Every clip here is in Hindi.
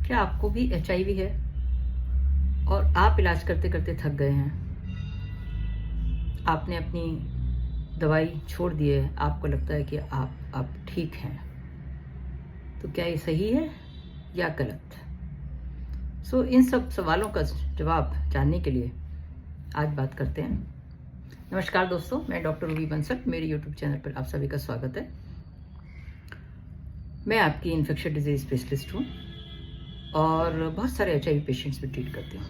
क्या आपको भी HIV है और आप इलाज करते करते थक गए हैं? आपने अपनी दवाई छोड़ दी है, आपको लगता है कि आप अब ठीक हैं, तो क्या ये सही है या गलत? इन सब सवालों का जवाब जानने के लिए आज बात करते हैं। नमस्कार दोस्तों, मैं डॉक्टर रूबी बंसल, मेरे यूट्यूब चैनल पर आप सभी का स्वागत है। मैं आपकी इन्फेक्शन डिजीज स्पेशलिस्ट हूँ और बहुत सारे HIV पेशेंट्स भी ट्रीट करती हूँ।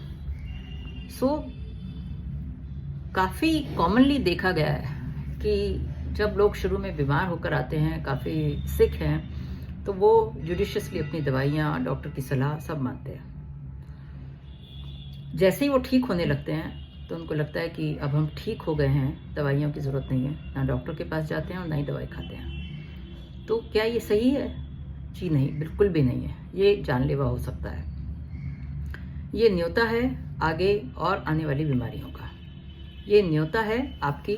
काफ़ी कॉमनली देखा गया है कि जब लोग शुरू में बीमार होकर आते हैं, काफ़ी सिक हैं, तो वो जुडिशियसली अपनी दवाइयाँ, डॉक्टर की सलाह सब मानते हैं। जैसे ही वो ठीक होने लगते हैं तो उनको लगता है कि अब हम ठीक हो गए हैं, दवाइयों की ज़रूरत नहीं है, ना डॉक्टर के पास जाते हैं और ना ही दवाई खाते हैं। तो क्या ये सही है? जी नहीं, बिल्कुल भी नहीं है। ये जानलेवा हो सकता है। ये न्योता है आगे और आने वाली बीमारियों का। ये न्योता है आपकी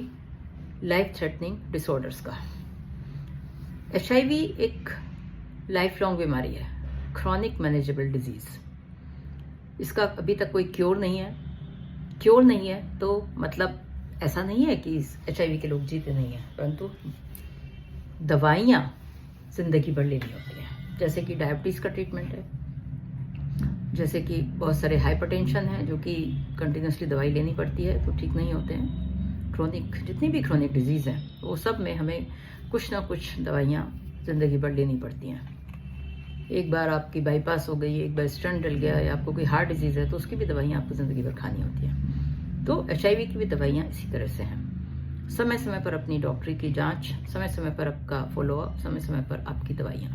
लाइफ थ्रेटनिंग डिसऑर्डर्स का। HIV एक लाइफ लॉन्ग बीमारी है, क्रॉनिक मैनेजेबल डिजीज़। इसका अभी तक कोई क्योर नहीं है। क्योर नहीं है तो मतलब ऐसा नहीं है कि HIV के लोग जीते नहीं हैं, परंतु दवाइयाँ ज़िंदगी भर लेनी होती हैं। जैसे कि डायबिटीज़ का ट्रीटमेंट है, जैसे कि बहुत सारे हाइपरटेंशन है जो कि कंटिन्यूसली दवाई लेनी पड़ती है तो ठीक नहीं होते हैं। क्रोनिक जितनी भी क्रोनिक डिजीज़ हैं वो सब में हमें कुछ ना कुछ दवाइयाँ ज़िंदगी भर लेनी पड़ती हैं। एक बार आपकी बाईपास हो गई, एक बार स्टंट डल गया, या आपको कोई हार्ट डिजीज़ है तो उसकी भी दवाइयाँ आपको ज़िंदगी भर खानी होती हैं। तो HIV की भी दवाइयाँ इसी तरह से हैं। समय समय पर अपनी डॉक्टरी की जाँच, समय समय पर आपका फॉलोअप, समय समय पर आपकी दवाइयाँ,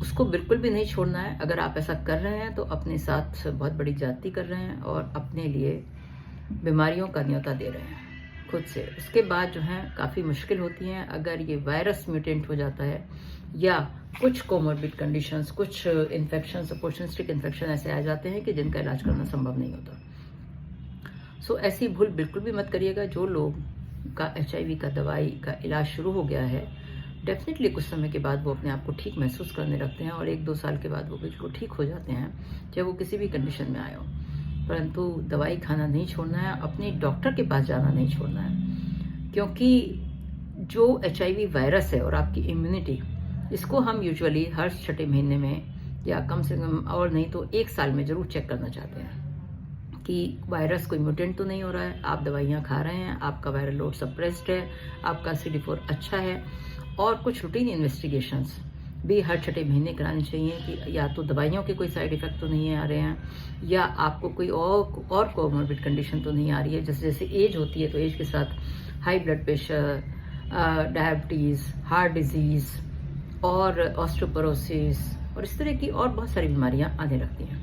उसको बिल्कुल भी नहीं छोड़ना है। अगर आप ऐसा कर रहे हैं तो अपने साथ बहुत बड़ी ज्यादती कर रहे हैं और अपने लिए बीमारियों का न्योता दे रहे हैं खुद से। उसके बाद जो है काफ़ी मुश्किल होती हैं। अगर ये वायरस म्यूटेंट हो जाता है या कुछ कोमोर्बिड कंडीशंस, कुछ इन्फेक्शन, अपॉर्चुनिस्टिक इन्फेक्शन ऐसे आ जाते हैं कि जिनका इलाज करना संभव नहीं होता। ऐसी भूल बिल्कुल भी मत करिएगा। जो लोग का HIV का दवाई का इलाज शुरू हो गया है, डेफिनेटली कुछ समय के बाद वो अपने आप को ठीक महसूस करने लगते हैं और 1-2 साल के बाद वो बिल्कुल ठीक हो जाते हैं, चाहे वो किसी भी कंडीशन में आए हो। परंतु दवाई खाना नहीं छोड़ना है, अपने डॉक्टर के पास जाना नहीं छोड़ना है, क्योंकि जो HIV वायरस है और आपकी इम्यूनिटी, इसको हम यूजुअली हर 6ठे महीने में या कम से कम, और नहीं तो 1 साल में ज़रूर चेक करना चाहते हैं कि वायरस कोई म्यूटेंट तो नहीं हो रहा है, आप दवाइयाँ खा रहे हैं, आपका वायरल लोड सप्रेस्ड है, आपका CD4 अच्छा है। और कुछ रूटीन इन्वेस्टिगेशंस भी हर 6ठे महीने करानी चाहिए कि या तो दवाइयों के कोई साइड इफ़ेक्ट तो नहीं आ रहे हैं, या आपको कोई और कोमोर्बिड कंडीशन तो नहीं आ रही है। जैसे जैसे एज होती है तो एज के साथ high blood pressure, diabetes, heart disease और ऑस्टियोपोरोसिस और इस तरह की और बहुत सारी बीमारियाँ आने लगती हैं।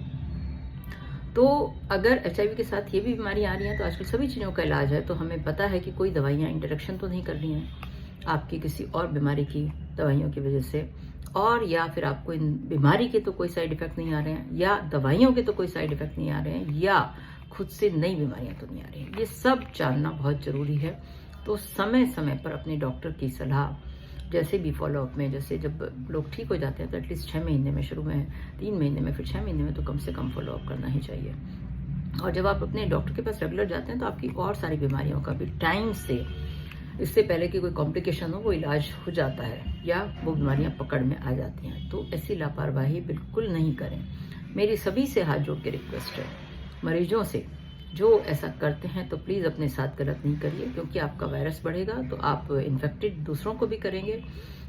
तो अगर HIV के साथ ये भी बीमारियाँ आ रही हैं तो आजकल सभी चीज़ों का इलाज है, तो हमें पता है कि कोई दवाइयाँ इंटरेक्शन तो नहीं कर रही हैं आपकी किसी और बीमारी की दवाइयों की वजह से, और या फिर आपको इन बीमारी के तो कोई साइड इफ़ेक्ट नहीं आ रहे हैं, या दवाइयों के तो कोई साइड इफ़ेक्ट नहीं आ रहे हैं, या खुद से नई बीमारियां तो नहीं आ रही हैं। ये सब जानना बहुत ज़रूरी है। तो समय समय पर अपने डॉक्टर की सलाह, जैसे भी फॉलोअप में, जैसे जब लोग ठीक हो जाते हैं तो एटलीस्ट 6 महीने में, शुरू में 3 महीने में, फिर 6 महीने में तो कम से कम फॉलोअप करना ही चाहिए। और जब आप अपने डॉक्टर के पास रेगुलर जाते हैं तो आपकी और सारी बीमारियों का भी टाइम से, इससे पहले कि कोई कॉम्प्लिकेशन हो, वो इलाज हो जाता है या वो बीमारियां पकड़ में आ जाती हैं। तो ऐसी लापरवाही बिल्कुल नहीं करें। मेरी सभी से हाथ जोड़ के रिक्वेस्ट है, मरीजों से, जो ऐसा करते हैं तो प्लीज़ अपने साथ गलत नहीं करिए, क्योंकि आपका वायरस बढ़ेगा तो आप इन्फेक्टेड दूसरों को भी करेंगे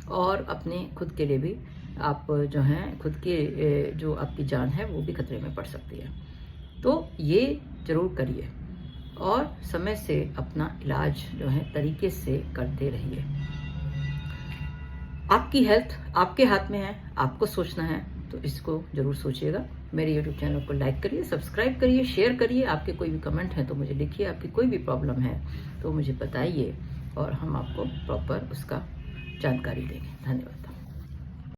और अपने खुद के लिए भी आप जो हैं, खुद के जो आपकी जान है वो भी खतरे में पड़ सकती है। तो ये ज़रूर करिए और समय से अपना इलाज जो है तरीके से करते रहिए। आपकी हेल्थ आपके हाथ में है, आपको सोचना है, तो इसको जरूर सोचिएगा। मेरे YouTube चैनल को लाइक करिए, सब्सक्राइब करिए, शेयर करिए। आपके कोई भी कमेंट है तो मुझे लिखिए, आपकी कोई भी प्रॉब्लम है तो मुझे बताइए और हम आपको प्रॉपर उसका जानकारी देंगे। धन्यवाद।